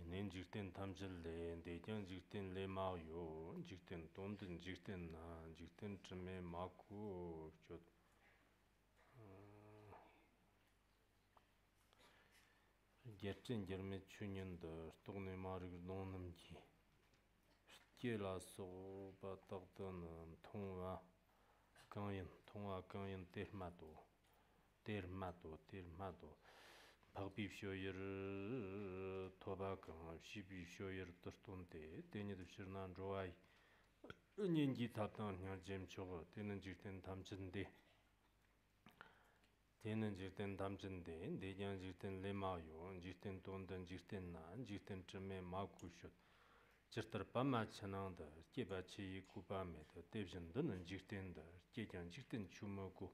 Nen jikten tamjil le, dejan jikten le mao yo, jikten tondin jikten na, jikten chime maku chot. Gerchen germe chunyen da, stogne marig donam ji. Stye la so ba takdan tongwa kanyen termato. Pagbi shoyer tobakan, shibi shoyer tostonte, tenid shirnan joai. Ningi tatan nyar jem chogo, tenen jikten tamjinde, dejan jikten lemayo, jikten tondan jikten na, jikten chime makushot. Jirtar pama chananda, keba chi kuba meta, tevjan danan jikten da, kejan jikten chumoku.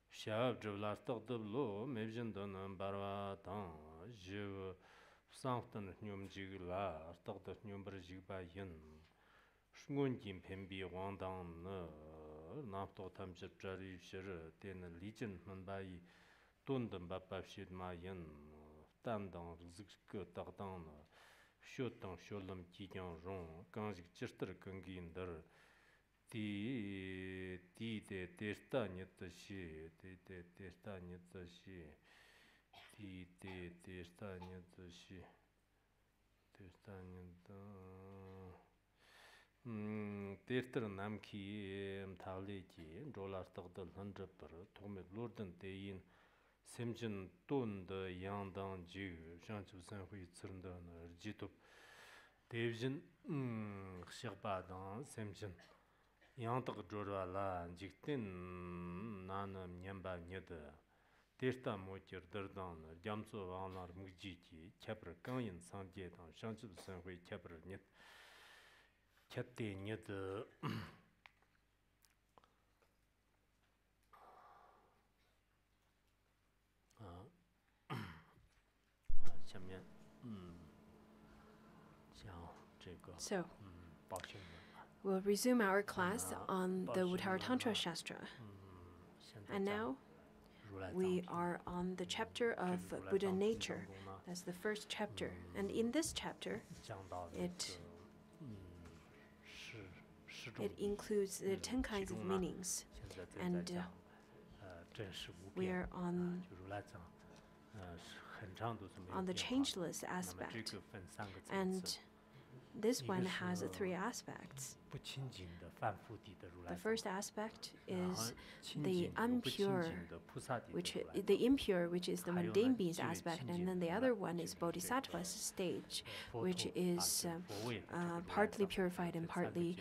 Shab jivlas taqdablo, mevjan danan barwa tang, jiv sanktan nyum jigla, taqdat nyumbar jigba yin. Shungun jim pembi wangdang na, namto tamjib jari shir, tena lijin manbayi, tundan babab shid ma yin, tandang rizikka taqdang na, shotang sholam kijang rong, kanjik chirtar kangi ndar, Ti de testa nyatashi, Tertar namki thaleki, rolar taqdal handrapar, tome lordan teyin, semjin ton da yangdang jig, shanchib sanhui tsirndan jitup, devjin xigbadan semjin. Yangtaq jorwa la jikten nana nyamba nyada terta mochir dardan jamso wanglar mugji kyapra kanyin sangje dan shanchib sanhui kyapra nyat kyatte nyada So, we'll resume our class on the Uttara Tantra Shastra. And now, we are on the chapter of Buddha nature. That's the first chapter. And in this chapter, it includes the 10 kinds of meanings. And we are on the changeless aspect. And this one has 3 aspects. The first aspect is the impure, which is the mundane beings aspect, and then the other one is Bodhisattva's stage, which is partly purified and partly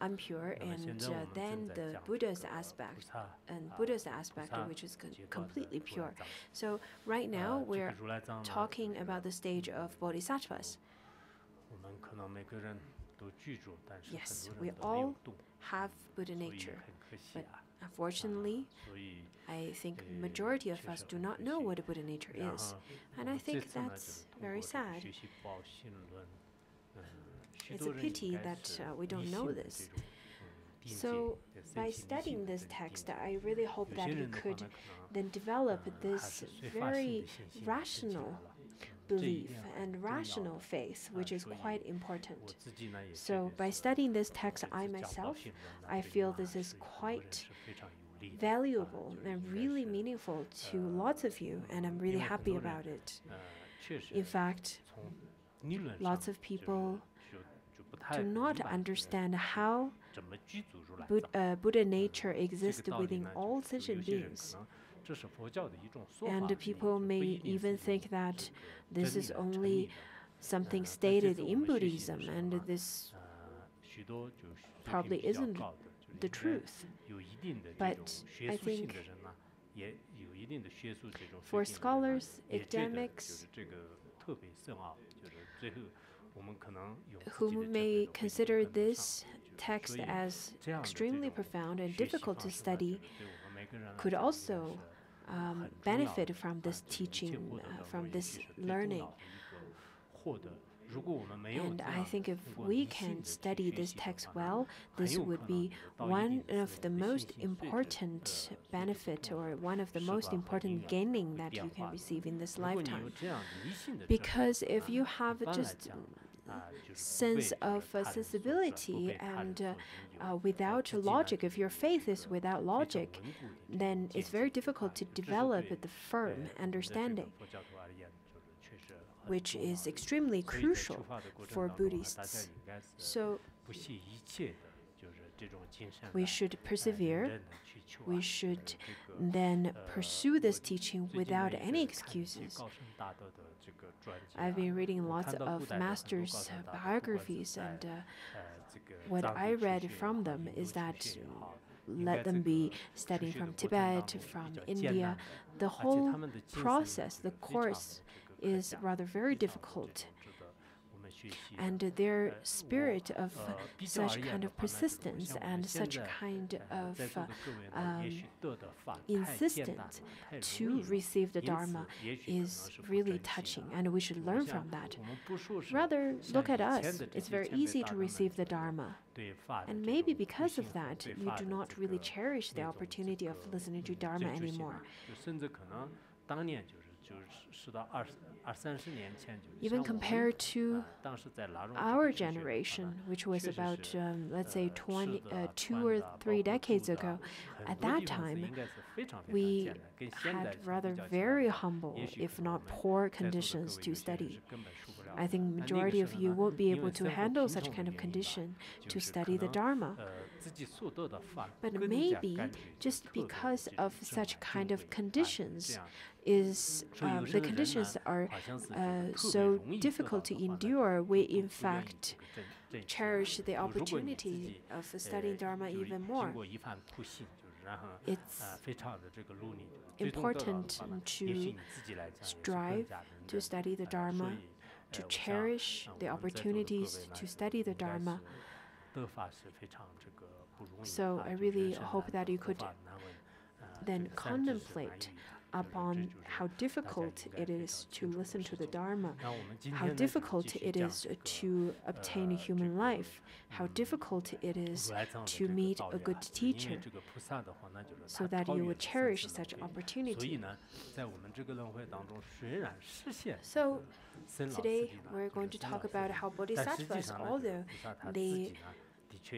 impure, and then the Buddha's aspect, which is completely pure. So right now we're talking about the stage of Bodhisattvas. Yes, we all have Buddha nature, but unfortunately, I think majority of us do not know what a Buddha nature is, and I think that's very sad. It's a pity that we don't know this. So, by studying this text, I really hope that we could then develop this very rational belief and rational faith, which is quite important. So, by studying this text, I feel this is quite valuable and really meaningful to lots of you, and I'm really happy about it. In fact, lots of people do not understand how Buddha nature exists within all sentient beings. And people may even think that this is only something stated in Buddhism, and this probably isn't the truth. But I think for scholars, academics, who may consider this text as extremely profound and difficult to study, could also benefit from this teaching, from this learning. And I think if we can study this text well, this would be one of the most important benefit or one of the most important gaining that you can receive in this lifetime. Because if you have just sense of sensibility and without logic, if your faith is without logic, then it's very difficult to develop the firm understanding, which is extremely crucial for Buddhists. So we should persevere. We should then pursue this teaching without any excuses. I've been reading lots of masters' biographies, and what I read from them is that let them be studying from Tibet, from India, the whole process, the course is rather very difficult. And their spirit of such kind of persistence and such kind of insistence to receive the Dharma is really touching, and we should learn from that. Rather, look at us. It's very easy to receive the Dharma. And maybe because of that, you do not really cherish the opportunity of listening to Dharma anymore. Even compared to our generation, which was about, let's say, 2 or 3 decades ago, at that time, we had rather very humble, if not poor, conditions to study. I think majority of you won't be able to handle such kind of condition to study the Dharma. But maybe just because of such kind of conditions, the conditions are so difficult to endure, we in fact cherish the opportunity of studying Dharma even more. It's important to strive to study the Dharma, to cherish the opportunities to study the Dharma. So I really hope that you could then contemplate upon how difficult it is to listen to the Dharma, how difficult it is to obtain a human life, how difficult it is to meet a good teacher, so that you would cherish such opportunity. So today we're going to talk about how bodhisattvas, although they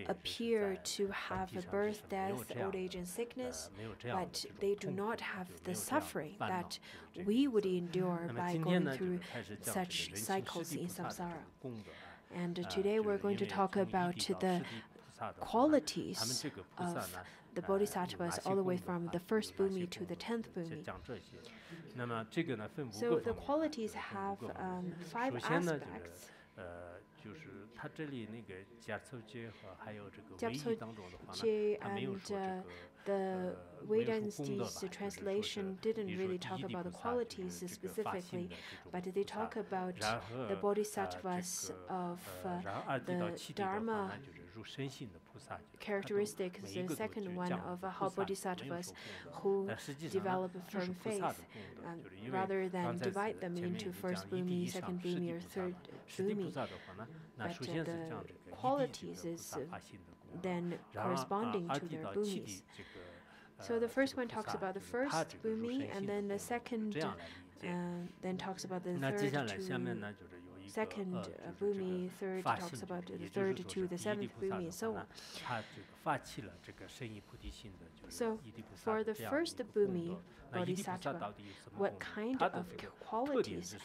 appear to have a birth, death, old age, and sickness, but they do not have the suffering that we would endure by going through such cycles in samsara. And today we're going to talk about the qualities of the bodhisattvas all the way from the first bhumi to the 10th bhumi. So the qualities have 5 aspects. Gyatso and the Wei Dynasty's translation didn't really talk about the qualities specifically, but they talk about the bodhisattvas of the Dharma characteristics, the second one of how bodhisattvas who develop firm faith, rather than divide them into first bhumi, second bhumi, or third bhumi. But the qualities is then corresponding to their bhumis. So the first one talks about the first bhumi, and then the second then talks about the third to second bhumi, third talks about the third to the 7th bhumi, and so on. So for the first bhumi, bodhisattva, what kind of qualities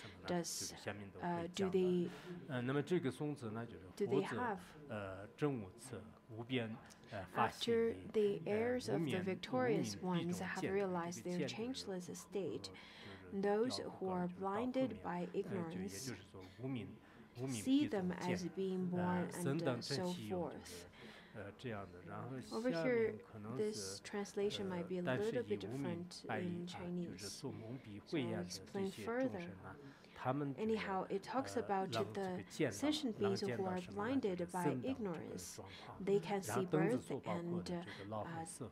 do they have? After the heirs of the victorious ones have realized their changeless state, those who are blinded by ignorance see them as being born and so forth. Over here, this translation might be a little bit different in Chinese, so I'll explain further. Anyhow, it talks about the sentient beings who are blinded by ignorance. They can see birth and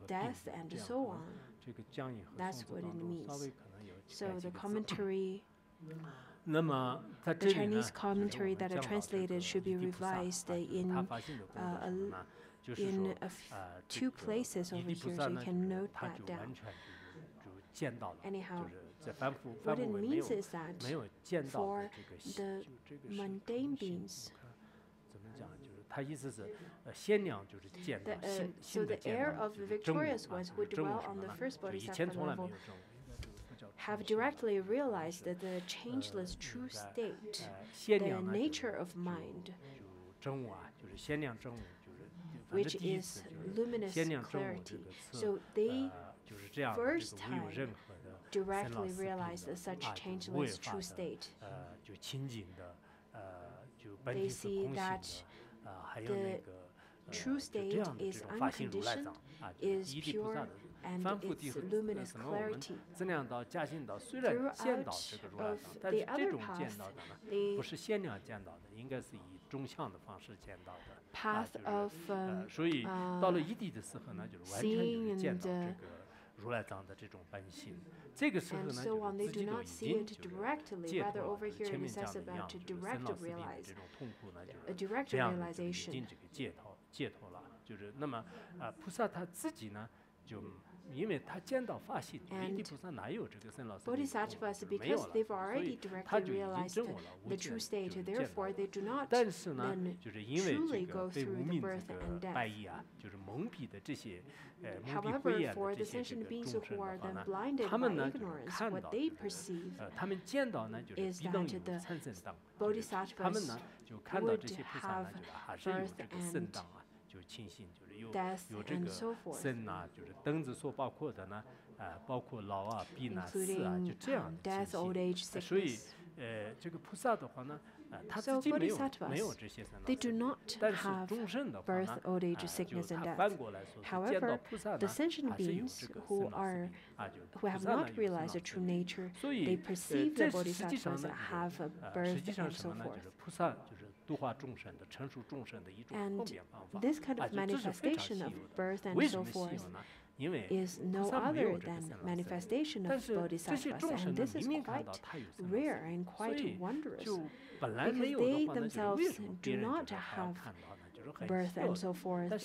death and so on. That's what it means. So the commentary, the Chinese commentary that are translated should be revised in two places over here, so you can note that down. Anyhow, what it means is that for the mundane beings, so the heir of the victorious ones who dwell on the first bodhisattva level have directly realized that the changeless true state, the nature of mind, which is luminous clarity. So they first time directly realized such changeless true state. They see that the true state is unconditioned, is pure, and its luminous clarity. Throughout of the other path, the path of seeing and so on, they do not see it directly. Rather, over here it says about to direct realize, a direct realization. And bodhisattvas, because they've already directly realized the true state, therefore they do not then truly go through the birth and death. However, for the sentient beings who are then blinded by ignorance, what they perceive is that the bodhisattvas would have birth and death and so forth, including death, old age, sickness. So bodhisattvas, they do not have birth, old age, sickness, and death. However, the sentient beings who have not realized the true nature, they perceive the bodhisattvas have a birth and so forth. And this kind of manifestation of birth and so forth is no other than manifestation of bodhisattvas, and this is quite rare and quite wondrous, because they themselves do not have birth and so forth, but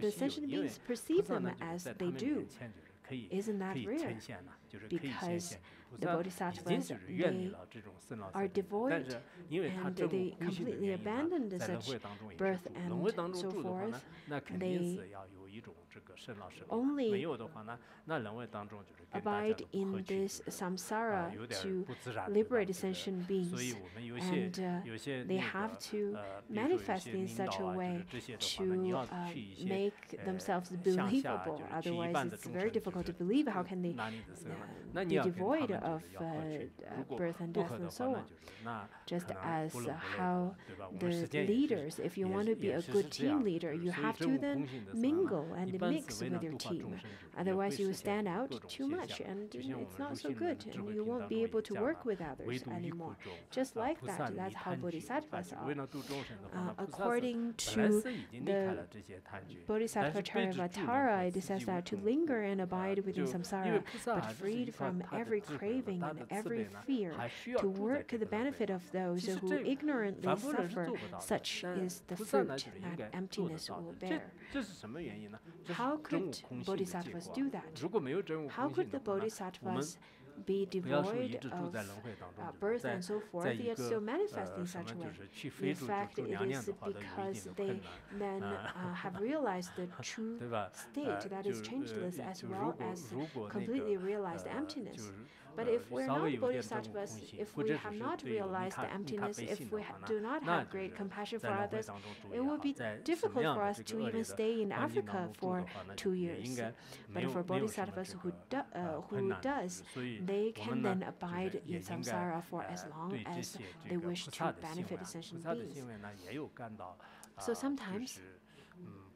the sentient beings perceive them as they do. Isn't that rare? Because the bodhisattvas, they are devoid and they completely abandon such birth and so forth. They only abide in this samsara to liberate sentient beings, and they have to manifest in such a way to make themselves believable. Otherwise, it's very difficult to believe. How can they be devoid of birth and death and so on? Just as how the leaders, if you want to be a good team leader, you have to then mingle and mix with your team. Otherwise, you stand out too much, and it's not so good, and you won't be able to work with others anymore. Just like that, that's how bodhisattvas are. According to the Bodhisattva Charyavatara, it says that to linger and abide within samsara, but freed from every craving and every fear, to work the benefit of those who ignorantly suffer, such is the fruit that emptiness will bear. How could bodhisattvas do that? How could the bodhisattvas be devoid of birth and so forth, yet still manifest in such a way? In fact, it is because they then have realized the true state that is changeless, as well as completely realized emptiness. But if we're not bodhisattvas, if we have not realized the emptiness, if we do not have great compassion for others, it will be difficult for us to even stay in Africa for 2 years. But for bodhisattvas who does, they can then abide in samsara for as long as they wish to benefit sentient beings. So sometimes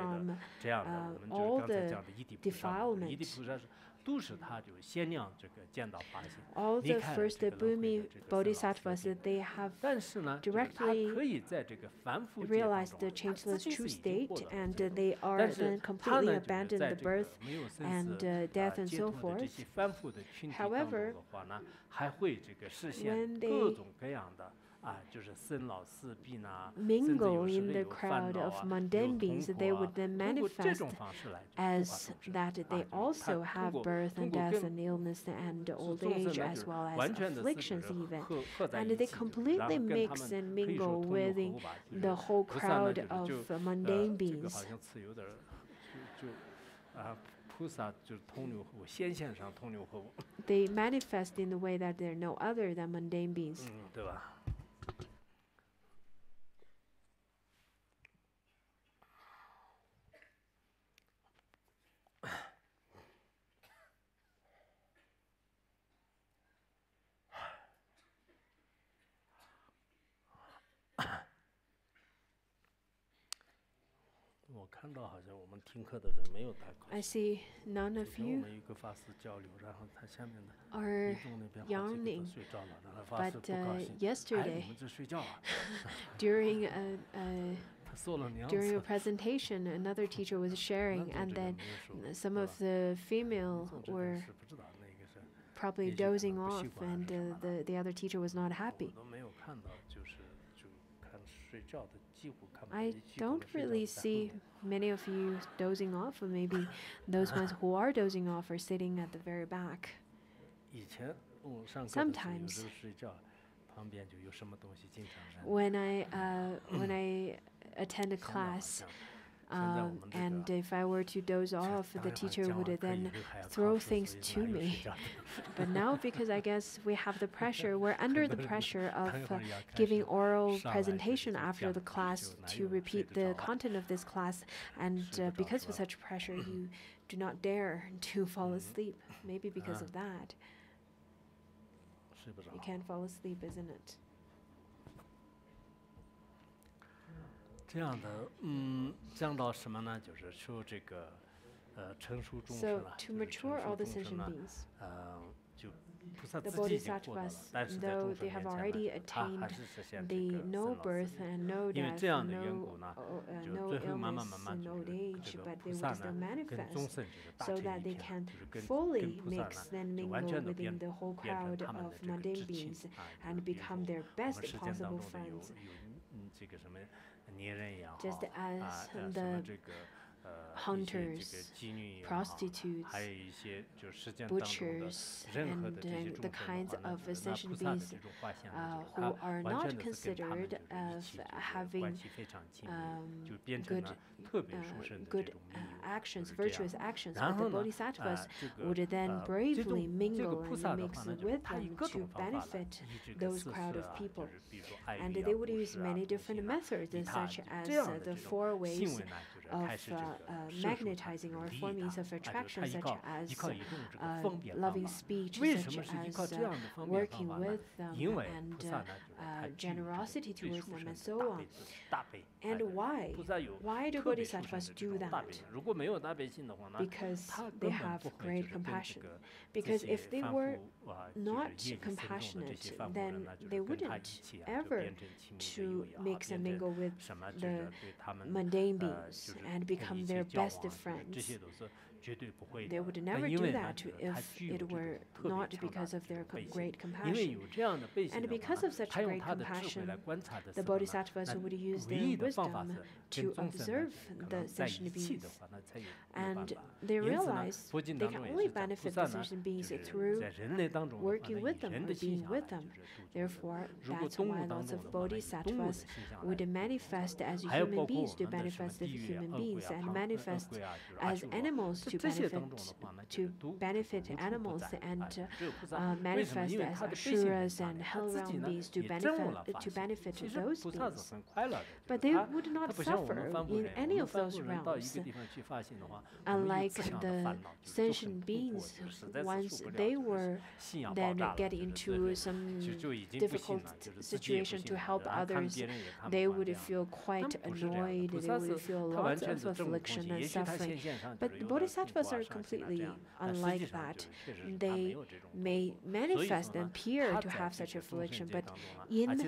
from all the defilement. All the first Bhumi bodhisattvas, they have directly realized the changeless true state, and they are then completely abandoned the birth and death and so forth. However, when they mingle in the crowd of mundane beings, they would then manifest as that they also have birth and death and illness and old age as well as afflictions even. And they completely mix and mingle within the whole crowd of mundane beings. They manifest in the way that they're no other than mundane beings. I see none of you are yawning, but yesterday during a presentation, another teacher was sharing, and then some of the female were probably dozing off, and the other teacher was not happy. I don't really see many of you dozing off, or maybe those ones who are dozing off are sitting at the very back. Sometimes when I attend a class, and if I were to doze off, the teacher would then throw things to me. But now, because I guess we have the pressure, we're under the pressure of giving oral presentation after the class to repeat the content of this class, and because of such pressure, you do not dare to fall asleep. Maybe because of that. You can't fall asleep, isn't it? 这样的，降到什么呢？就是说这个，成熟众生了， to mature all the sentient beings. 就菩萨 The 自己已经获得了， bodhisattvas, 但是在 though 众生 they have 面 already 前呢，他 attained 还是实现 the 这个 no 生老 birth 死 and no 因为 death, 这样的缘 no 故呢， no 就最后慢慢 illness, 慢慢 no 就是 age, 这个 but 菩 they 萨 would still 呢，跟宗 manifest 僧就是大 so 成 that 一 they 片， can 就是跟 fully 菩萨 mix 呢， and 就完 mingle 全的 within the whole 变成 crowd 他们 of 的这个 mundane 知青 beings 啊， and 比如 become 说 their 我们 best 实践当 possible 中的有 friends. 这个什么捏人也好， Just 啊 as 什么 the 这个。 hunters, prostitutes, butchers, and the kinds of sentient beings who are not considered of having good actions, virtuous actions, but the bodhisattvas would then bravely mingle and mix with them to benefit those crowd of people. And they would use many different methods, such as the 4 ways of magnetizing, or 4 means of attraction, such as loving speech, such as working with them, and generosity towards them, and so on. And why? Why do bodhisattvas do that? Because they have great compassion. Because if they were not compassionate, then they wouldn't ever to mix and mingle with the mundane beings and become their best friends. They would never do that if it were not because of their great compassion. And because of such great compassion, the bodhisattvas would use their wisdom to observe the sentient beings. And they realize they can only benefit the sentient beings through working with them or being with them. Therefore, that's why lots of bodhisattvas would manifest as human beings to benefit the human beings, and manifest as animals to benefit animals, and manifest as asuras and hell-realm beings to benefit those beings. But they would not suffer in any of those realms. Unlike the sentient beings, once they were then get into some difficult situation to help others, they would feel quite annoyed, they would feel lots of affliction and suffering. But the bodhisattvas are completely unlike that. They may manifest and appear to have such affliction, but in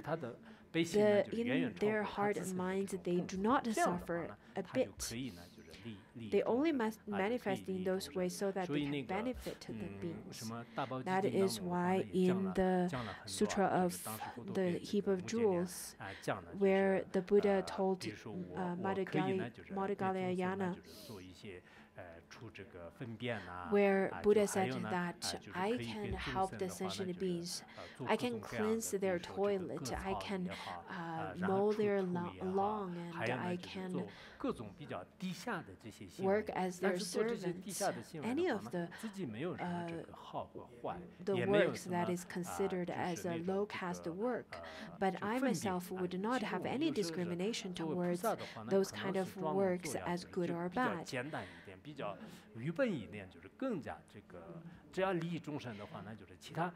their heart and minds, they do not suffer a bit. They only manifest in those ways so that they can benefit the beings. That is why in the Sutra of the Heap of Jewels, where the Buddha told Madhgalyayana, where Buddha said that I can help the sentient beings, I can cleanse their toilet, I can mow their lawn, and I can work as their servants. Any of the works that is considered as a low caste work, but I myself would not have any discrimination towards those kind of works as good or bad. 比较愚笨一点，就是更加这个，只要利益众生的话，那就是其他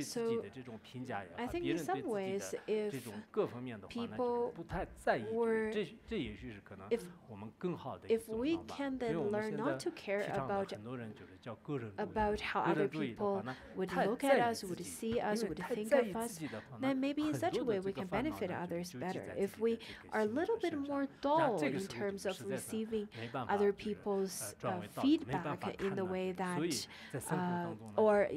So I think in some ways, if people were, if we can then learn not to care about how other people would look at us, would see us, would think of us, then maybe in such a way we can benefit others better. If we are a little bit more dull in terms of receiving other people's feedback in the way that, or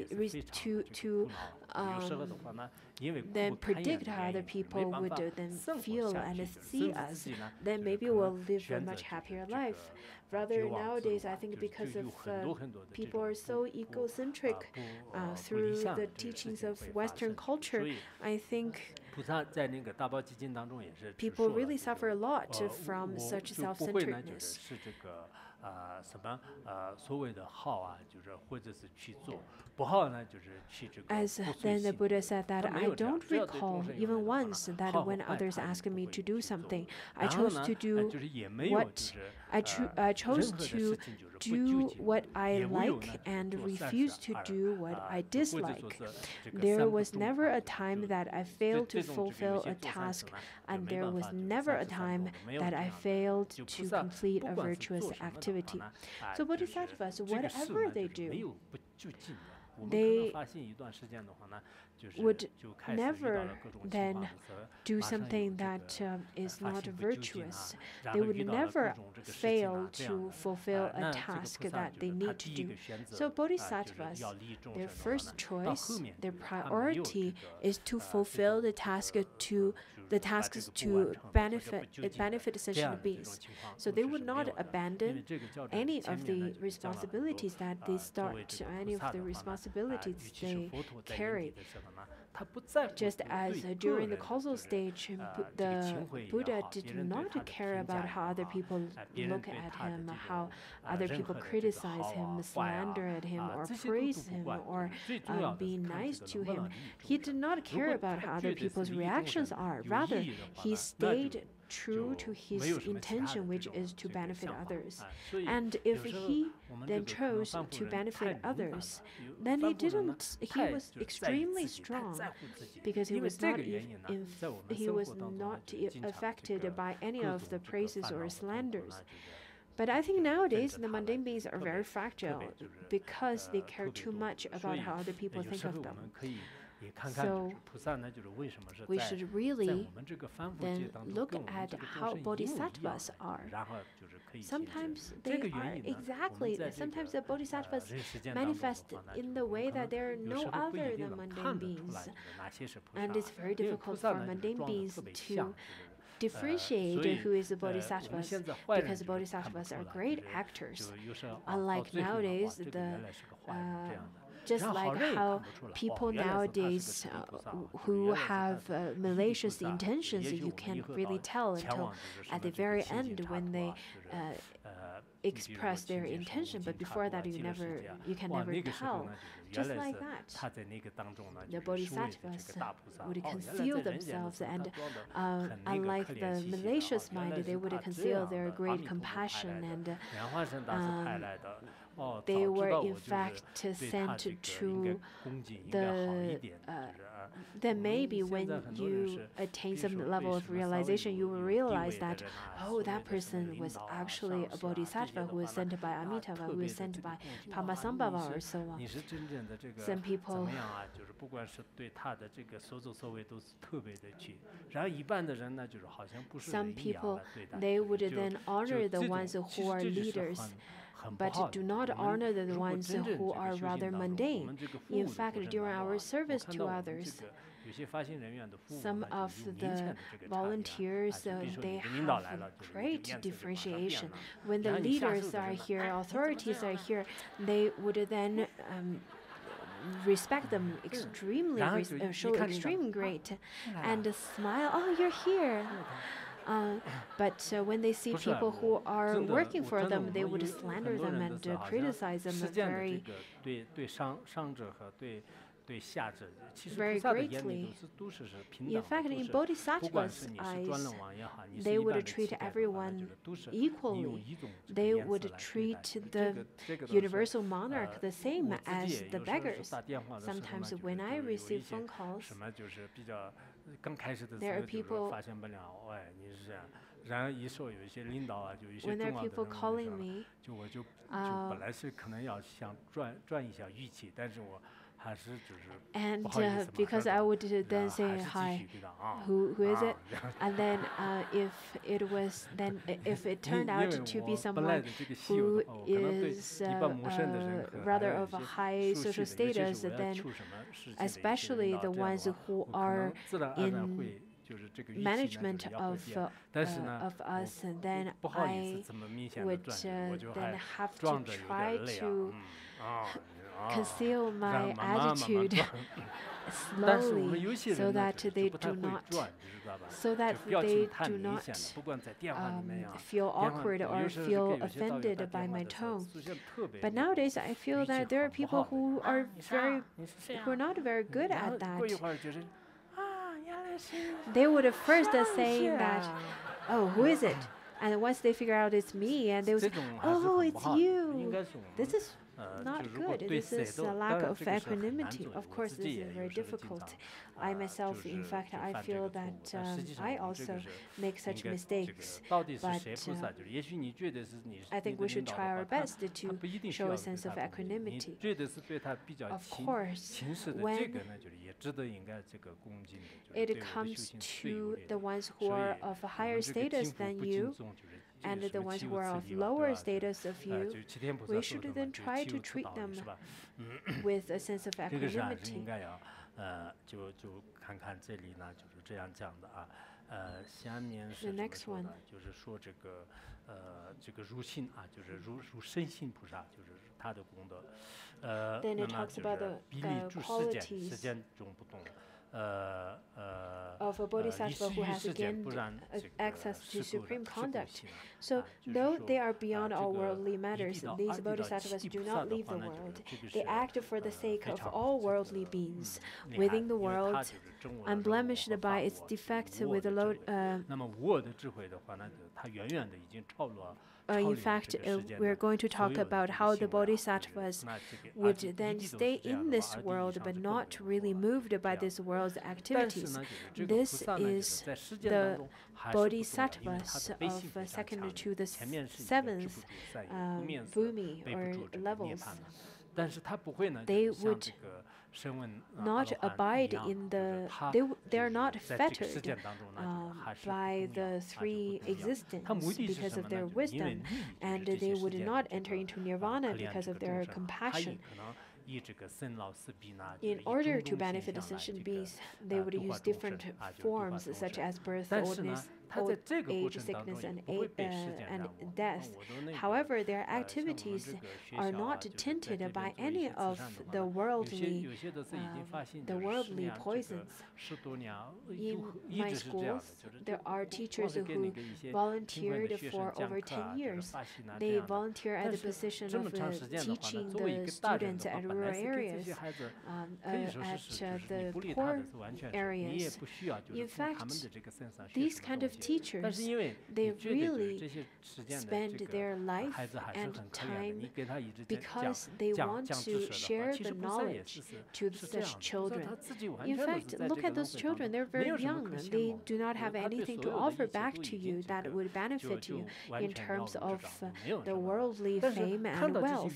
then predict how other people would then feel and see us, then maybe we'll live a much happier life. Rather nowadays, I think because of people are so egocentric through the teachings of Western culture, I think people really suffer a lot from such self-centeredness. As then the Buddha said that I don't recall even once that when others asked me to do something, I chose to do what I chose to do what I like and refuse to do what I dislike. There was never a time that I failed to fulfill a task, and there was never a time that I failed to complete a virtuous activity. So bodhisattvas, whatever they do, they would never then do something that is not virtuous. They would never fail to fulfill a task that they need to do. So bodhisattvas, their first choice, their priority is to fulfill the tasks to benefit sentient beings. So they would not abandon any of the responsibilities that they start, any of the responsibilities they carry. Just as during the causal stage, the Buddha did not care about how other people look at him, how other people criticize him, slander at him, or praise him, or be nice to him. He did not care about how other people's reactions are. Rather, he stayed true to his intention, which is to benefit others. And if he then chose to benefit others, then he was extremely strong, because he was not affected by any of the praises or slanders. But I think nowadays the mundane beings are very fragile because they care too much about how other people think of them. So we should really then look at how bodhisattvas are. Sometimes they are sometimes the bodhisattvas manifest in the way that there are no other than mundane beings. And it's very difficult for mundane beings to differentiate who is the bodhisattvas, because the bodhisattvas are great actors. Unlike nowadays, just like how people nowadays who have malicious intentions, you can't really tell until at the very end when they express their intention, but before that you can never tell. Just like that, the bodhisattvas would conceal themselves, and unlike the malicious mind, they would conceal their great compassion, and they were in fact sent to the then maybe when you attain some level of realization, you will realize that, oh, that person was actually a bodhisattva who was sent by Amitabha, who was sent by Padmasambhava, or so on. Some people they would then honor the ones who are leaders, but do not honor the ones who are rather mundane. In fact, during our service to others, some of the volunteers, they have great differentiation. When the leaders are here, authorities are here, they would then respect them extremely, show extreme great, and smile, oh, you're here. But when they see people who are working for them, they would slander them and criticize them very very greatly. In fact, in Bodhisattva's eyes, they would treat everyone equally. They would treat the universal monarch the same as the beggars. Sometimes when I receive phone calls, there are people when there are people calling me, and because I would then say, hi, who is it? And then if it turned out to be someone who is rather of a high social status, then especially the ones who are in management of us, and then I would then have to try to conceal my attitude slowly so that they do not feel awkward or feel offended by my tone. But nowadays I feel that there are people who are not very good at that. They would first say that, oh, who is it? And once they figure out it's me, and they would say, oh, it's you. This is not good. This is a lack of equanimity. Of course, this is very difficult. I myself, in fact, I feel that I also make such mistakes. But I think we should try our best to show a sense of equanimity. Of course, when it comes to the ones who are of a higher status than you, and the ones who are of lower status of you, we should then try to treat them with a sense of equanimity. The next one. Then it talks about the qualities of a bodhisattva who has gained access to supreme conduct. So, though they are beyond all worldly matters, these bodhisattvas do not leave the world. They act for the sake of all worldly beings within the world, unblemished by its defects with a low. In fact, we're going to talk about how the bodhisattvas would then stay in this world but not really moved by this world's activities. This is the bodhisattvas of second to the seventh bhumi or levels. They would not abide in the. They are not fettered by the three existence because of their wisdom, and they would not enter into nirvana because of their compassion. In order to benefit the sentient beings, they would use different forms such as birth, old age, sickness, and death. However, their activities are not tinted by any of the worldly poisons. In my schools, there are teachers who volunteered for over 10 years. They volunteer at the position of teaching the students at rural areas, at the poor areas. In fact, these kind of teachers, they really spend their life and time because they want to share the knowledge to such children. In fact, look at those children. They're very young. They do not have anything to offer back to you that would benefit you in terms of the worldly fame and wealth.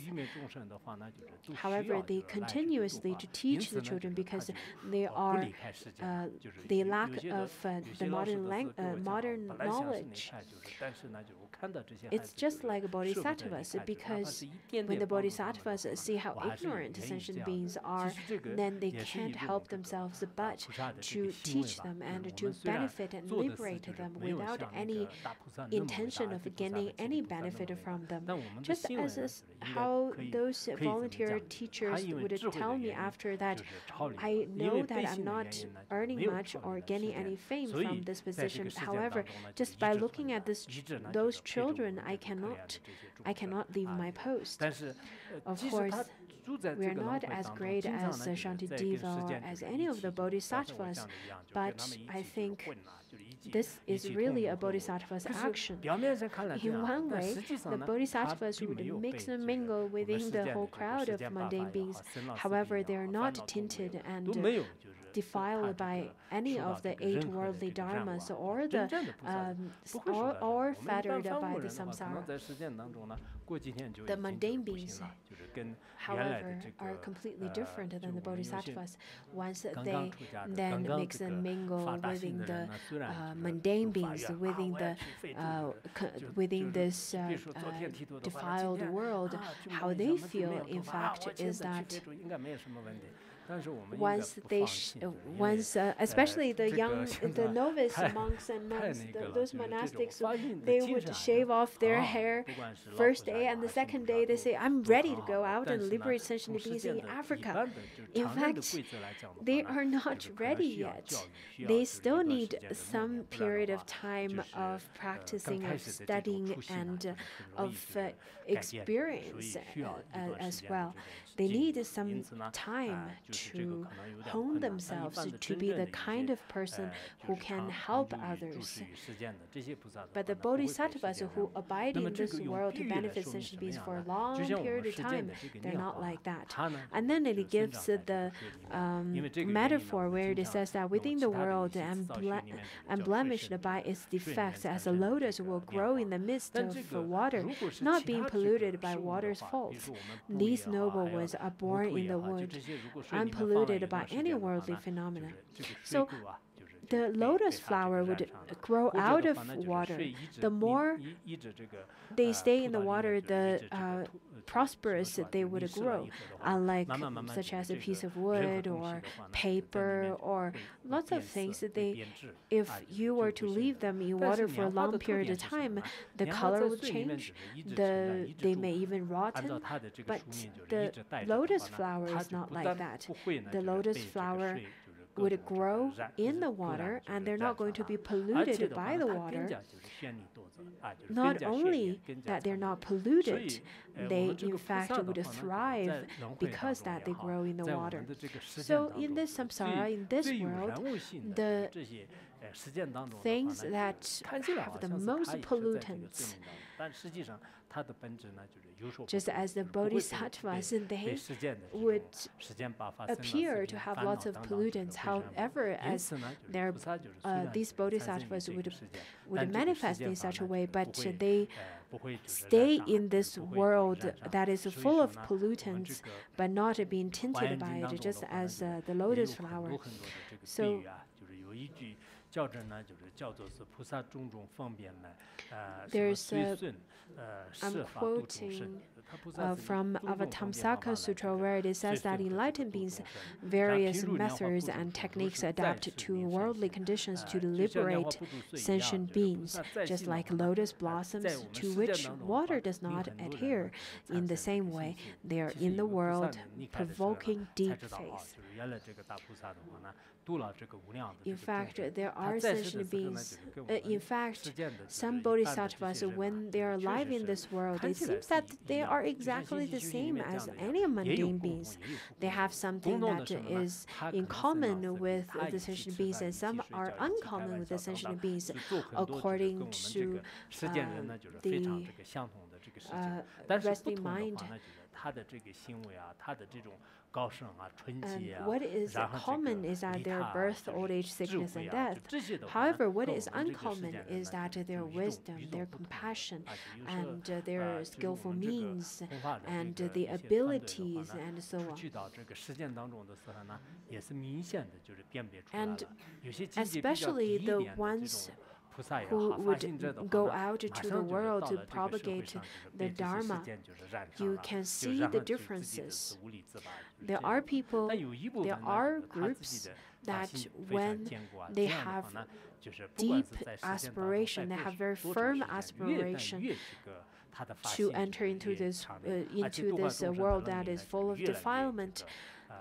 However, they continuously to teach the children because they lack of the modern knowledge. It's just like bodhisattvas, because when the bodhisattvas see how ignorant sentient beings are, then they can't help themselves but to teach them and to benefit and liberate them without any intention of gaining any benefit from them. Just as how those volunteer teachers would tell me after that, I know that I'm not earning much or gaining any fame from this position. However, just by looking at those children, I cannot leave my post. Of course, We are not as great as Shantideva or as any of the bodhisattvas, but I think this is really a bodhisattva's action. In one way, the bodhisattvas would mix and mingle within the whole crowd of mundane beings. However, they are not tinted and defiled by any of the 8 worldly dharmas or or fettered by the samsara. The mundane beings, however, are completely different than the bodhisattvas. Once they then mix and mingle within the mundane beings, within this defiled world, how they feel, in fact, is that especially the novice monks and nuns, those monastics, they would shave off their hair first day, and the second day they say, I'm ready to go out and liberate sentient beings in Africa. In fact, they are not ready yet. They still need some period of time of practicing, of studying, and of experience as well. They need some time to hone themselves to be the kind of person who can help others. But the bodhisattvas who abide in this world to benefit sentient beings for a long period of time, they're not like that. And then it gives the metaphor where it says that within the world, unblemished by its defects, as a lotus will grow in the midst of water, not being polluted by water's faults. These noble ones are born in the wood, unpolluted by any worldly phenomena. So the lotus flower would grow out of water. The more they stay in the water, the prosperous they would grow, unlike such as a piece of wood or paper or lots of things. If you were to leave them in water for a long period of time, the color would change, they may even rotten. But the lotus flower is not like that. The lotus flower would grow in the water, and they're not going to be polluted by the water. Not only that they're not polluted, they in fact would thrive because that they grow in the water. So in this samsara, in this world, the things that have the most pollutants, just as the bodhisattvas, they would appear to have lots of pollutants. However, as these bodhisattvas would manifest in such a way, but they stay in this world that is full of pollutants, but not being tinted by it, just as the lotus flower. So there's I'm quoting from Avatamsaka Sutra, where it says that enlightened beings, various methods and techniques adapt to worldly conditions to liberate sentient beings, just like lotus blossoms to which water does not adhere. In the same way, they are in the world, provoking deep faith. In fact, there are sentient beings. In fact, some bodhisattvas, when they are alive in this world, it seems that they are exactly the same as any mundane beings. They have something that is in common with the sentient beings, and some are uncommon with the sentient beings, according to the resting mind. And what is common is that their birth, old age, sickness, and death. However, what is uncommon is that their wisdom, their compassion, and their skillful means, and the abilities, and so on. And especially the ones who would go out to the world to propagate the Dharma, you can see the differences. There are people, there are groups that when they have deep aspiration, they have very firm aspiration to enter into this world that is full of defilement,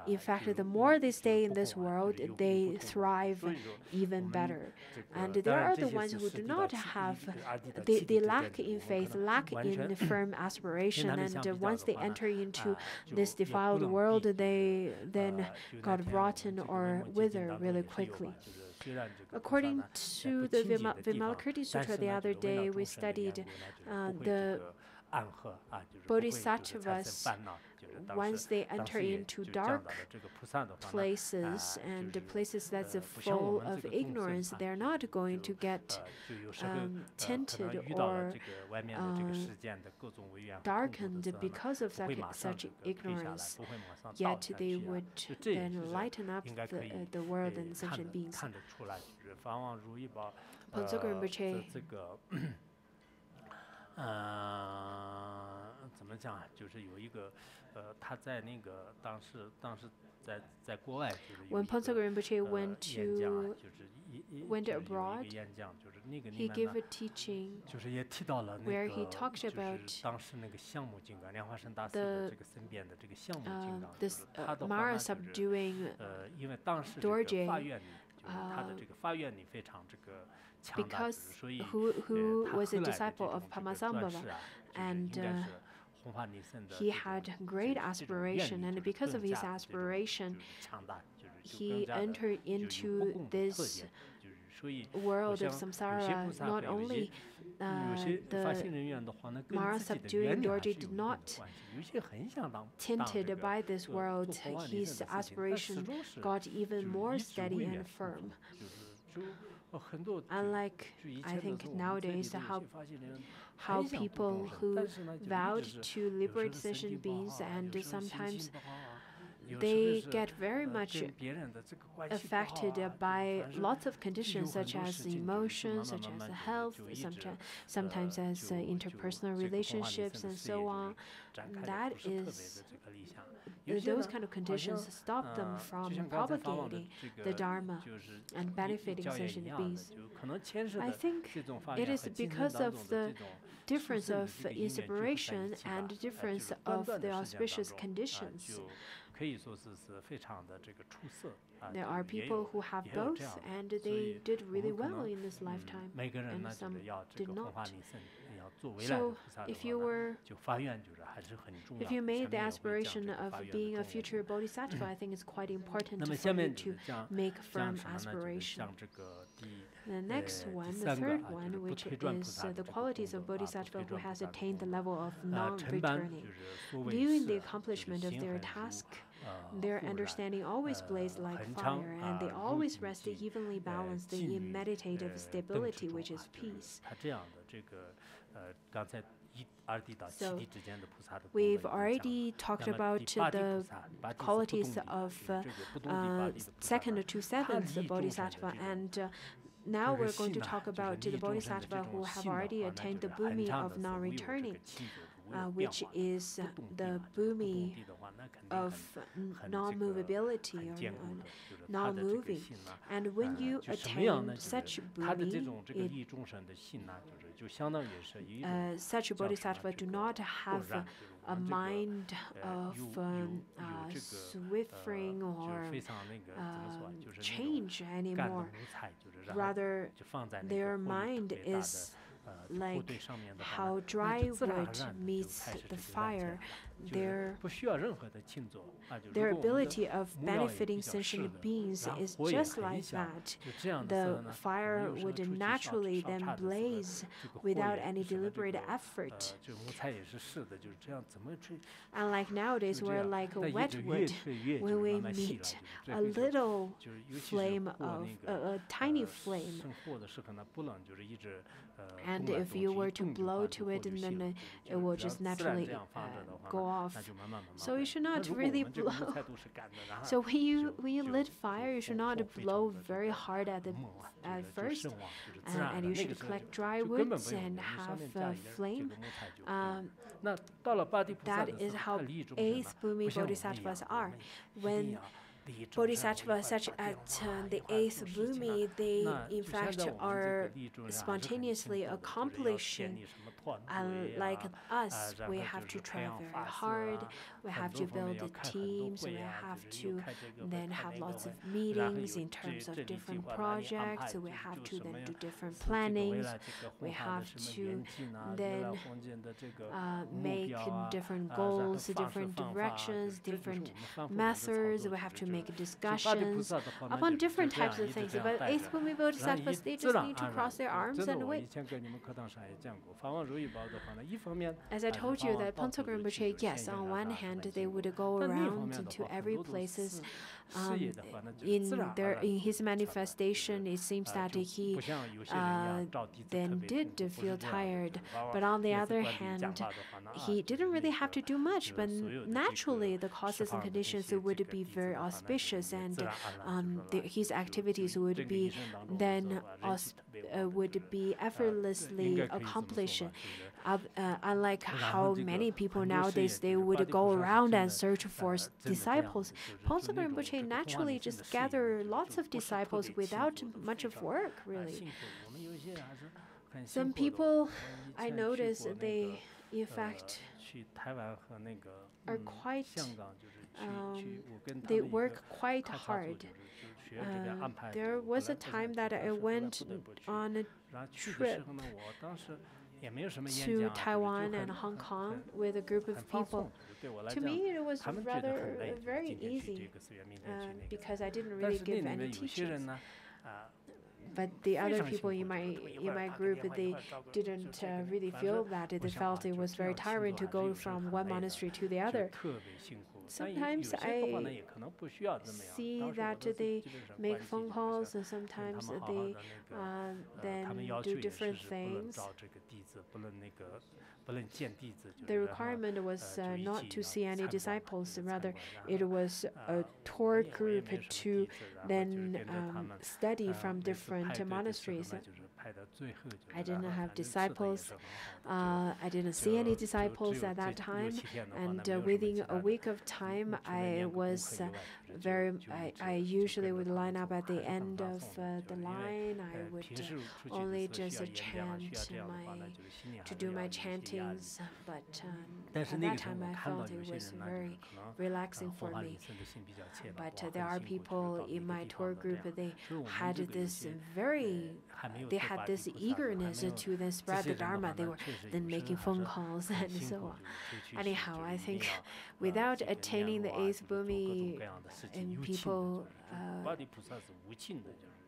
In fact, the more they stay in this world, they thrive even better. And there are the ones who do not have, they lack in faith, lack in firm aspiration, and once they enter into this defiled world, they then got rotten or wither really quickly. According to the Vimalakirti Sutra the other day, we studied the bodhisattvas. Once they enter into dark places and places that's full of ignorance, they're not going to get tinted or darkened because of such ignorance. Yet they would then lighten up the world and sentient beings. Pontsog Rinpoche 怎么讲？就是有一个他在那个当时在国外就是有 When Pontsog Rinpoche went 演讲， to 就是 went 有一 abroad, 个演讲，就是那个 he 里面 gave 呢 a teaching 就是也提到了那 where 个 he talked 就是 about 当时那个项目金刚，莲花生大师 the 的这个身边的这个项目金刚，就 this 是他的话 Mara 呢，就是 subduing 因为当时这个 Dorje 发愿力，就是他的这个发愿力非常这个强大，就 because 是所以 who 他 was a 后来的 disciple 这 of 种这个 Pamasambhava 转世啊，就是 and 应该是弘法利生的 he 这种 had 这 great 种 aspiration, 愿力 and 就是 because of 更 his 加这种 aspiration, 就是强大，就是就 he 更加的 entered 就有不 into 共的特 this 点，就是所以 world of 像有些 samsara. 菩萨 Not 有 only 些发心 the 人员的话呢，跟 Mara 自己的 subduing 原理还 Dorje 是有 did 一定的 not 关系，有些很想当这 tinted 个 by this 做 world, 弘法利 his 生的事情，但始 aspiration 终是 got 就 even 是 more 一直 steady 未 and 远 firm. 就很多就 Unlike 就以 I 前的 think 时候，我们这里 nowadays 的有 how 些发心人 how 很想度 people 众生， who 但是呢，就一 vowed 直是 to 有时 liberate 候身 sentient 体不 beings 好， and 有时候心 sometimes 情不好啊，有时候 they 是 get very 跟 much 别人的这个关系不好 affected 啊， by 反正 lots of 就有 conditions 很 such 多 as 事情就是 emotions, 慢 such 慢 as 就 health, 就一直 sometimes as 就 interpersonal 这个弘法利 relationships 生的 and 事业 so 就是 on. 展开的 That 不是特别的 is 这个理想。有些 those 呢 kind of 好像 conditions stop them 就 from 像刚才法王的 propagating 这 the 个 Dharma 就是 and 一 benefiting 教言一 sentient 样的， beings. 就可能牵涉 I 的 think 这种发 it 愿 is 和精神 because 当 of 中的 the 这种 difference 殊胜的 of 这个因缘聚合在一 inspiration 起吧， and 就 difference 是短 of 短 the 的时间 auspicious 当中 conditions. 就可以说是非常的这个出色啊， There 就 are 也 people 有 who have 也有 both 这样的， and 所 they 以 did 我 really 们可 well 能 in this lifetime. 每个人 and 呢，就 some 是要这 did 个弘 not. 法利生，要做未来的 So 菩萨的 if 话 you 呢， were 就发愿就是还是很重要 if 的。 you 下 made the 面也会讲 aspiration 这个 of 发愿的 being a 重要 future bodhisattva, I think it's quite important 那么 for 下 you 面就 to 是像 make 像 firm 什么呢？就是 aspiration. 像这个第 The next one, 第 the 三个 third 啊，就 one, 是不 which 退转菩 is 萨的 the 这个 qualities 功 of 德啊，不 bodhisattva 退 who 转菩 has 萨的 attained 功 the 德。 level of 承办 non-returning. 就是所谓 Viewing 是 the 就是 accomplishment of 心 their 很 task, 如 their 固然 understanding always blazed like 很长 fire, and they 如 always 精 rest 进 evenly balanced 静 in 于 meditative 灯 stability, 之中 which 啊 is 就是 peace. 他这样的这个刚才二地到七 So 地之间的菩萨的功德 we've 已经讲了。 already talked 那么 about 第八地菩 the 萨，八地是不 qualities 动地 of 就是这个不动地八地的菩萨 second 呢 to 他 seventh 利众生的 bodhisattva, 这种 and now 这个 we're going 信 to 呢 talk 就是 about 利 the 众生的 bodhisattva 这 who 种 have 信的 already 话，那 attained 就 the 是很 bhumi 长 of 的是无有这 non-returning, 个气者无有变 which 化。 is 不动地 the 嘛，就是不动 bhumi 地的话，那肯定 of 很这个 non-movability 很 or 坚固 non- 的，就是他的这个 non-moving. 信呢， And when you 就什么样呢？ attain 就是 such 他的这 bhumi, 种这个 it 利众生的信呢，就相当于是一种 such 叫什么 bodhisattva 这 do 个 not 豁 have 然，就是 a 我们这个 mind of 有这个 swiftering 就 or 是非常那个怎么说，就是那种 change 干的 anymore. 无彩，就是让它 Rather, 就放在那 their 个火力 mind 特别大的 is 就 like 火堆上面的话 how 呢，那 dry 就自然而 wood 然的就 meets 开始 the 这个燃起来 fire. 了，就 Their 是不需要任何的庆祝啊，就 their 如果我们的 ability of 木料也比 benefiting 较适 sentient 的， beings 然后 is 火也 just 很 like 小， that. 就这样的时候 The 呢，我 fire 们有时候 would 出去烧 naturally 烧 then 柴的时候， blaze 这个火 without 也 any 是什么这 deliberate 个 effort. 这个木材也是是的，就是这样怎么去 Unlike nowadays, 就这 where 样， like 但 wet 就越 wood, 吹越就 when 是 we 慢慢细了， meet 就是 a 这会就 little 就是尤其是 flame 过 of 那个 a tiny flame, 生火的时候呢，不能就是一直 and 动来 if 动 you 去， were 一 to 动的 blow 话 to 就火 it, 就 and 熄 then 了， it 就是 will 只要 just 自然 naturally 这样放着的话 go 呢， off. 那就慢慢慢慢 So you 会。 should 那 not 如果我 really 们这个木 blow. 材都是干的，然后 So when you 就 lit fire, you should not 火非常 blow 的这 very 个 hard at the 猛啊，就 at 是就 first, 盛旺，就是自然 and 的 you 那 should 个时候 collect 就 dry 就根本 woods 不用 and 你上 have 面加 a 一点这 flame. 个木材就可以了。 Um, 那到了八地菩萨 that 的 is 时候， how 他利益众生 eighth 呢， bhumi 不像我们一 bodhisattvas 样，我 are. 们一定 When 要利益众生，我一 bodhisattvas 块 such 打电 at 话，一 the 块 eighth 做事情啊。 bhumi, they 那 in 就现 fact 在我们这个 are 利益众生还是很辛 spontaneously 苦的，就是要建 accomplishing 立什么 like us, we have to try very hard. We have to build the teams. We have to then have lots of meetings in terms of different projects. We have to then do different plannings. We have to then make different goals, different directions, different methods. We have to make discussions upon different types of things. But eighth Bhumi Bodhisattvas, they just need to cross their arms and wait. As I told you, that Pantsog Rinpoche, yes, on one hand, they would go around to every places. In his manifestation, it seems that he then did feel tired. But on the other hand, he didn't really have to do much. But naturally, the causes and conditions would be very auspicious, and his activities would be then would be effortlessly accomplished. Unlike how many people nowadays, they would go around and search for disciples. Pantsog Rinpoche naturally just gather lots of disciples without much of work, really. Some people, I notice, they in fact are quite, they work quite hard. There was a time that I went on a trip to Taiwan and Hong Kong with a group of people. To me, it was rather very easy because I didn't really give any teachings. But the other people in my group, they didn't really feel that. They felt it was very tiring to go from one monastery to the other. Sometimes I see that they make phone calls, and sometimes they then do different things. The requirement was not to see any disciples, rather it was a tour group to then study from different monasteries. I didn't have disciples. I didn't see any disciples at that time, and within a week of time, I was I usually would line up at the end of the line. I would only just chant to do my chantings, but at that time I felt it was very relaxing for me. But there are people in my tour group, they had this eagerness to then spread the Dharma. They were then making phone calls and so on. Anyhow, I think without attaining the eighth Bhumi, people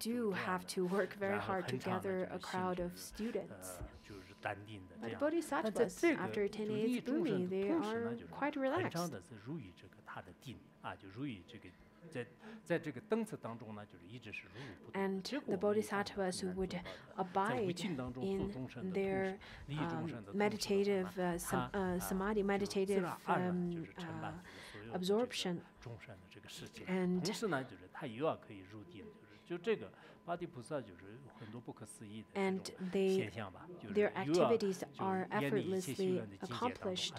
do have to work very hard to gather a crowd of students. But bodhisattvas, after attaining eighth Bhumi, they are quite relaxed. And the bodhisattvas would abide in their meditative samadhi, meditative absorption. And their activities are effortlessly accomplished.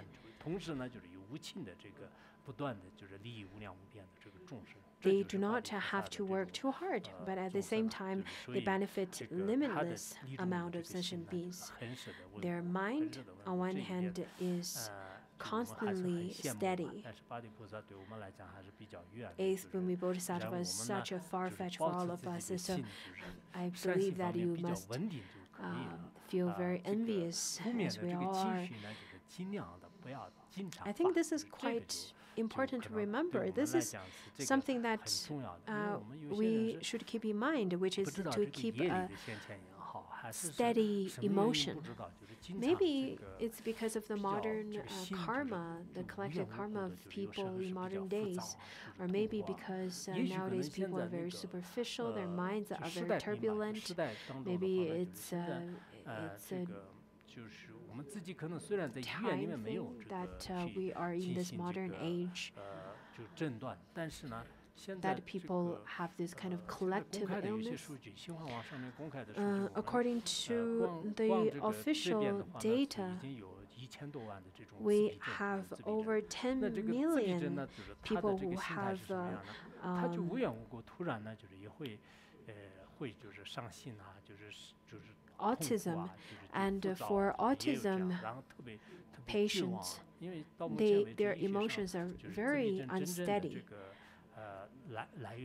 They do not have to work too hard, but at the same time, they benefit limitless amount of sentient beings. Their mind, on one hand, is constantly steady. Eighth Bhumi Bodhisattva is such a far-fetched for all of us, so I believe that you must feel very envious, as we all are. I think this is quite important to remember. This is something that we should keep in mind, which is to keep a steady emotion. Maybe it's because of the modern karma, the collective karma of people in modern days, or maybe because nowadays people are very superficial, their minds are very turbulent. Maybe it's time thing that we are in this modern age, that people have this kind of collective illness. According to the official data, we have over 10 million people who have autism, and for autism patients, their emotions are very unsteady.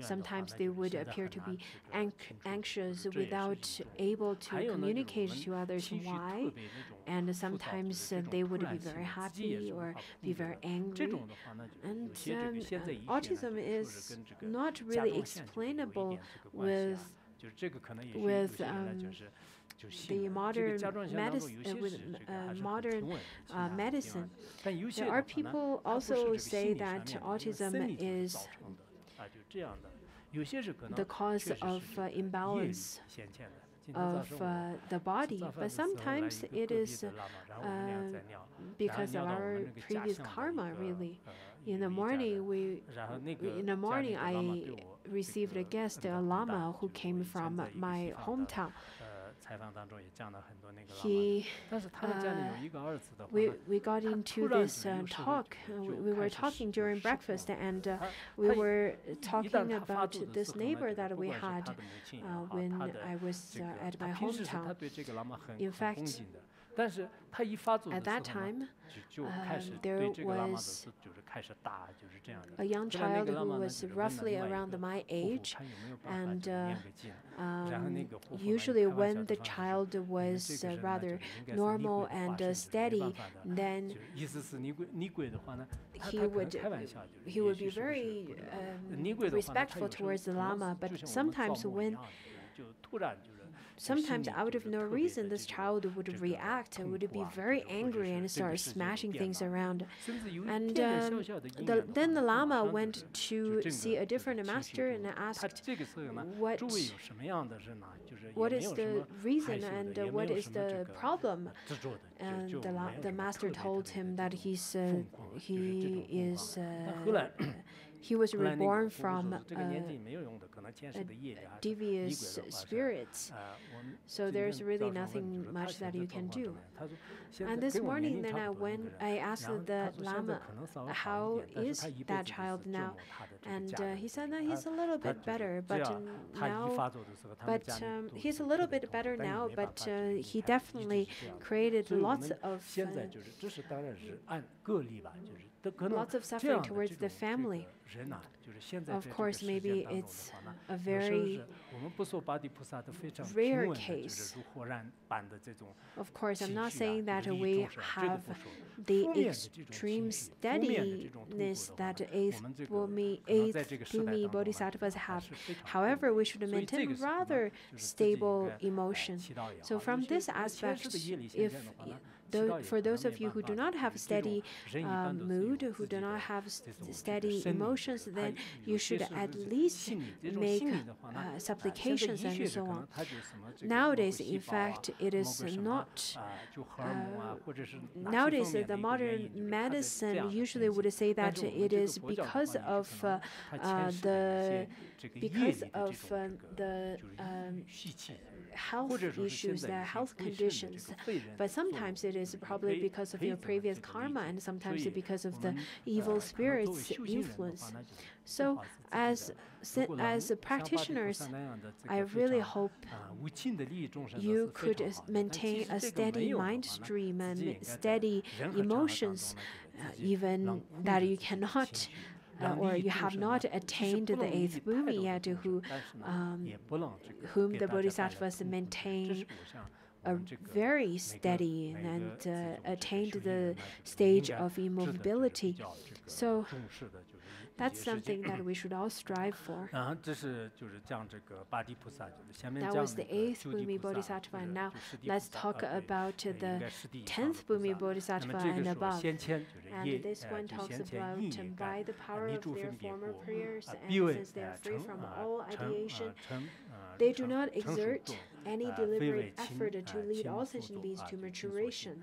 Sometimes they would appear to be anxious without able to communicate to others why, and sometimes they would be very happy or be very angry. And autism is not really explainable with the modern medicine. There are people also say that autism is the cause of imbalance of the body, but sometimes it is because of our previous karma. Really, in the morning I received a guest, a lama who came from my hometown. We got into this talk. We were talking during breakfast, and we were talking about this neighbor that we had when I was at my hometown. In fact, at that time, there was a young child who was roughly around my age, and usually when the child was rather normal and steady, then he would be very respectful towards the lama. But sometimes out of no reason, this child would react, would be very angry and start smashing things around. And then the lama went to see a different master and asked what is the reason and what is the problem. And the master told him that he was reborn from devious spirits, so there's really nothing much that you can do. And this morning, then I asked the lama, how is that child now? And he said that he's a little bit better, but he's a little bit better now, but he definitely created lots of suffering towards the family. Of course, maybe it's a very rare case. Of course, I'm not saying that we have the extreme steadiness that eighth Bhumi Bodhisattvas have. However, we should maintain rather stable emotion. So from this aspect, for those of you who do not have steady mood, who do not have steady emotions, then you should at least make supplications and so on. Nowadays, in fact, it is not. Nowadays, the modern medicine usually would say that it is because of the health issues, the health conditions, but sometimes it is probably because of your previous karma, and sometimes because of the evil spirits' influence. So, as practitioners, I really hope you could maintain a steady mind stream and steady emotions, even that you cannot. Or you have not attained the eighth Bhumi yet, whom the Bodhisattvas maintain a very steady and attained the stage of immovability. So that's something that we should all strive for. That was the eighth Bhumi Bodhisattva, and now let's talk about the 10th Bhumi Bodhisattva and above. And this one talks about by the power of their former prayers, and since they are free from all ideation, they do not exert any deliberate effort to lead all sentient beings to maturation.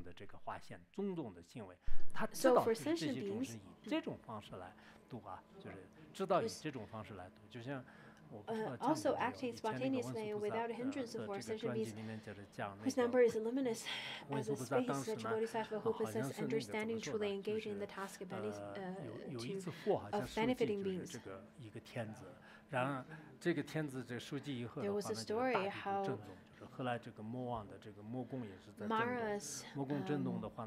众的这个划线，种种的行为，他知 So 道 for 就是这 sentient 些种是 beings, 以这种方式来读啊，就是知道以这种方式来读，就像。also acting spontaneously and without hindrance for sentient beings whose number is luminous as a space, such a bodhisattva who possess understanding truly engage in the task of benefiting beings. There was a story how Mara's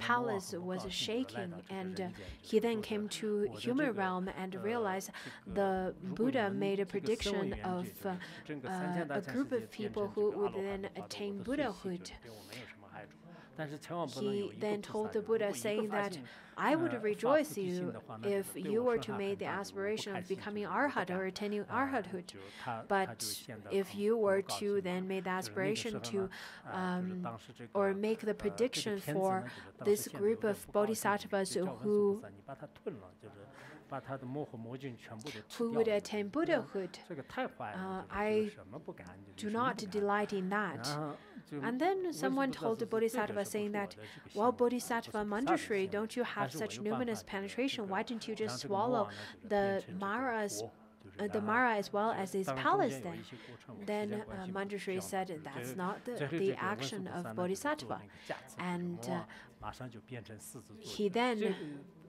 palace was shaking, and he then came to human realm and realized the Buddha made a prediction of a group of people who would then attain Buddhahood. he then told the Buddha, saying that I would rejoice you if you were to make the aspiration of becoming arhat or attaining arhathood. But if you were to then make the aspiration to, or make the prediction for this group of bodhisattvas who would attain Buddhahood, I do not delight in that. And then someone told the Bodhisattva, saying that, well, Bodhisattva Manjushri, don't you have such numinous penetration? Why didn't you just swallow the Mara as well as his palace then? Then Manjushri said, that's not the action of Bodhisattva. And he then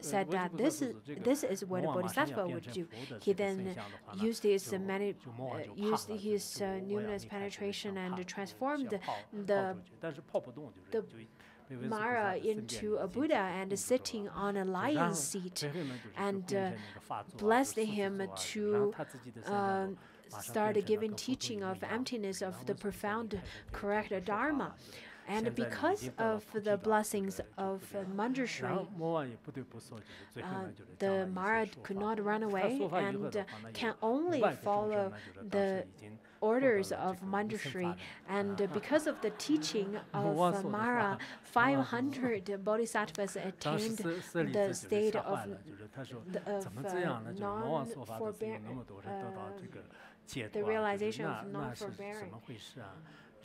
said that this is what a bodhisattva would do. He then used his numinous penetration and transformed the Mara into a Buddha and sitting on a lion's seat, and blessed him to start giving teaching of emptiness of the profound correct Dharma. And because of the blessings of Manjushri, the Mara could not run away and can only follow the orders of Manjushri. And because of the teaching of Mara, 500 bodhisattvas attained the state of non-forbearing, the realization of non-forbearing.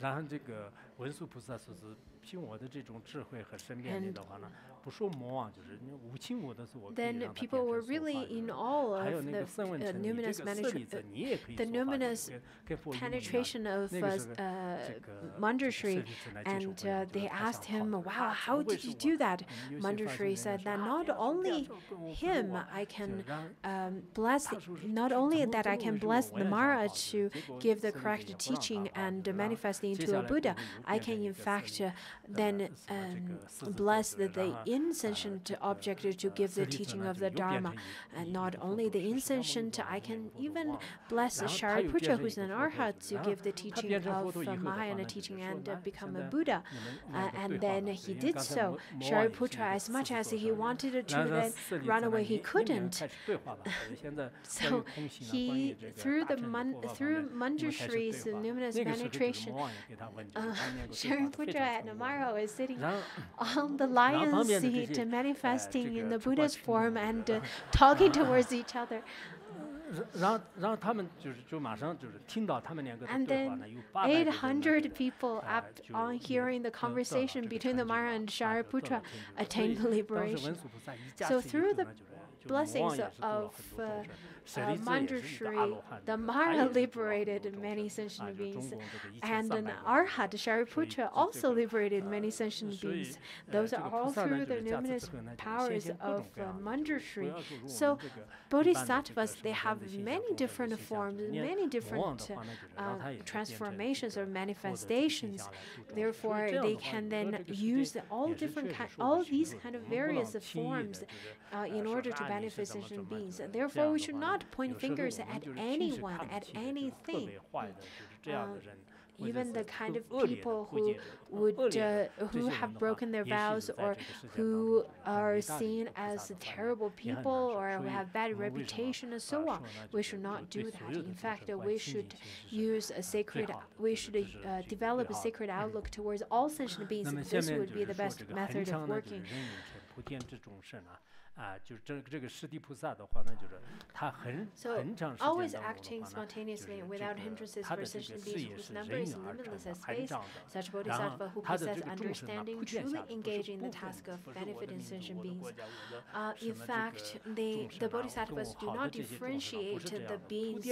然后这个文殊菩萨说是凭我的这种智慧和身边力的话呢，不受魔王就是无情我的是我可以让他变成说法。 Then people were really in awe of the numinous penetration of Manjushri, and they asked him, "Wow, how did you do that?" Manjushri said that not only him I can bless, not only that I can bless the Mara to give the correct teaching and manifest into a Buddha, I can in fact then bless the insentient object to give the teaching of the Dharma. And not only the insentient, I can even bless Shariputra, who is an Arhat, to give the teaching of Mahayana teaching and become a Buddha. And then he did so. Shariputra, as much as he wanted to then run away, he couldn't. So he, through Manjushri's luminous penetration, Shariputra and Mara is sitting on the lion's seat, manifesting in the Buddha's form and talking towards each other. And then 800 people, on hearing the conversation between the Mara and Shariputra, attained liberation. So through the blessings of Manjushri, the Mara liberated many sentient beings, and an Arhat, Shariputra, also liberated many sentient beings. Those are all through the numinous powers of Manjushri. So bodhisattvas, they have many different forms, many different transformations or manifestations. Therefore, they can then use all these kind of various forms in order to benefit sentient beings. Therefore, we should not point fingers at anyone, at anything. Even the kind of people who have broken their vows, or who are seen as terrible people, or who have bad reputation and so on, we should not do that. In fact, we should develop a sacred outlook towards all sentient beings. This would be the best method of working. So, always acting spontaneously without hindrances for sentient beings whose number is limitless as space, such bodhisattva who possess understanding truly engage in the task of benefiting sentient beings. In fact, the bodhisattvas do not differentiate the beings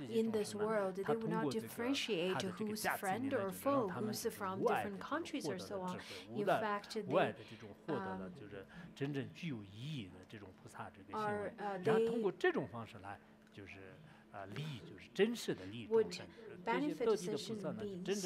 in this world. They will not differentiate who's friend or foe, who's from different countries or so on. In fact, they would benefit sentient beings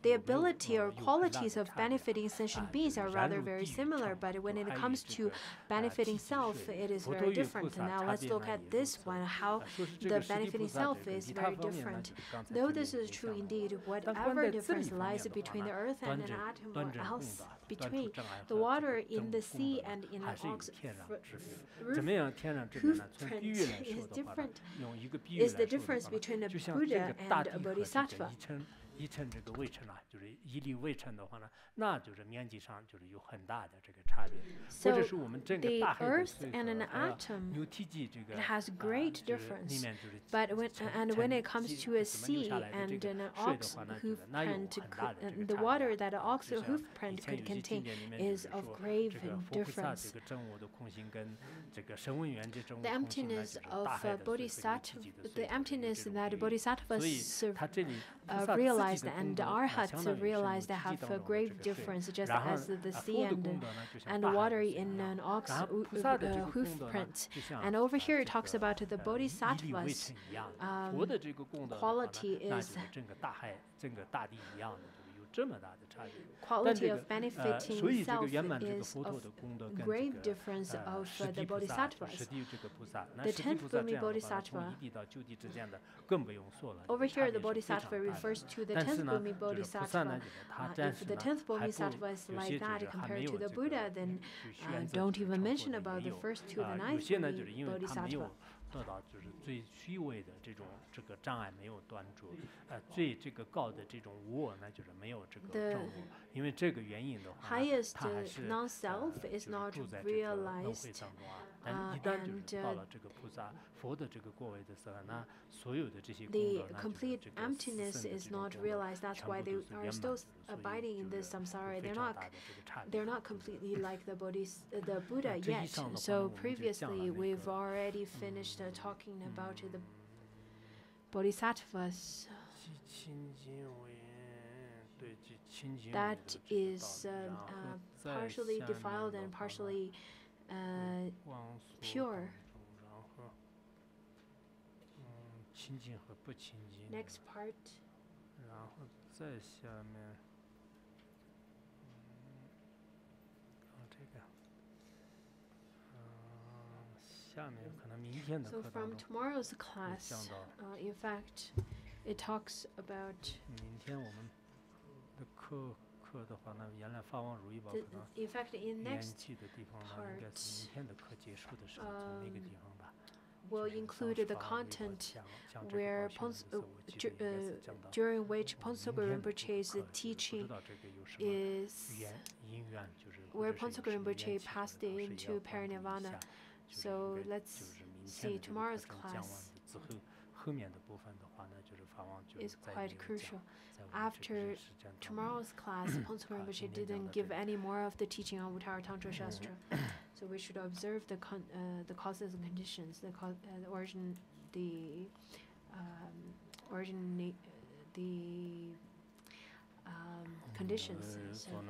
the ability or qualities of benefiting sentient beings are rather very similar, but when it comes to benefiting self, it is very different. Now let's look at this one, how the benefiting self is very different. Though this is true indeed, whatever difference lies between the earth and an atom or else between the water in the sea and in the ox hoofprint is different, is the difference between a Buddha and a Bodhisattva. 一称这个未称啊，就是一粒未称的话呢，那就是面积上就是有很大的这个差别。或者是我们整个大海的水和牛体积这个 it has great difference. But when it comes to a sea and an ox hoofprint, the water that an ox hoofprint could contain is of grave difference. The emptiness of bodhisattva, the emptiness that bodhisattvas realize realized and arhats realized have a great difference, just as the sea and water in an ox hoof print. And over here it talks about the bodhisattva's quality is quality of benefiting self is of great difference of the bodhisattvas. The 10th Bhumi Bodhisattva, over here the bodhisattva refers to the 10th Bhumi Bodhisattva. If the 10th Bodhisattva is like that compared to the Buddha, then don't even mention about the first to the 9th Bhumi Bodhisattva. 做到就是最虚伪的这个障碍没有端住，最这个高的这种无我呢，就是没有这个正我，因为这个原因的话，它还是住在这个轮回当中啊。但一旦就是到了这个菩萨佛的这个过位的时候，那所有的这些功德呢， complete emptiness is not realized. That's why they are still abiding in this samsara. They're not completely like the Buddha yet. So previously we've already finished talking about the bodhisattvas. That is partially defiled and partially pure. Next part. 然后再下面，这个，下面可能明天的课 So from tomorrow's class, in fact, it talks about. 明天我们的课的话呢，原来发往如意宝可能 in fact, in next 气的地方呢，应该是明天的课结束的时候从那个地方吧。 will include the content where during which Ponsogo Rinpoche's teaching is where Ponsogo Rinpoche passed into parinirvana. So let's see, tomorrow's class is quite crucial. After tomorrow's class, Ponsogo Rinpoche didn't give any more of the teaching on Uttara Tantra Shastra. So we should observe the causes and conditions, the conditions. So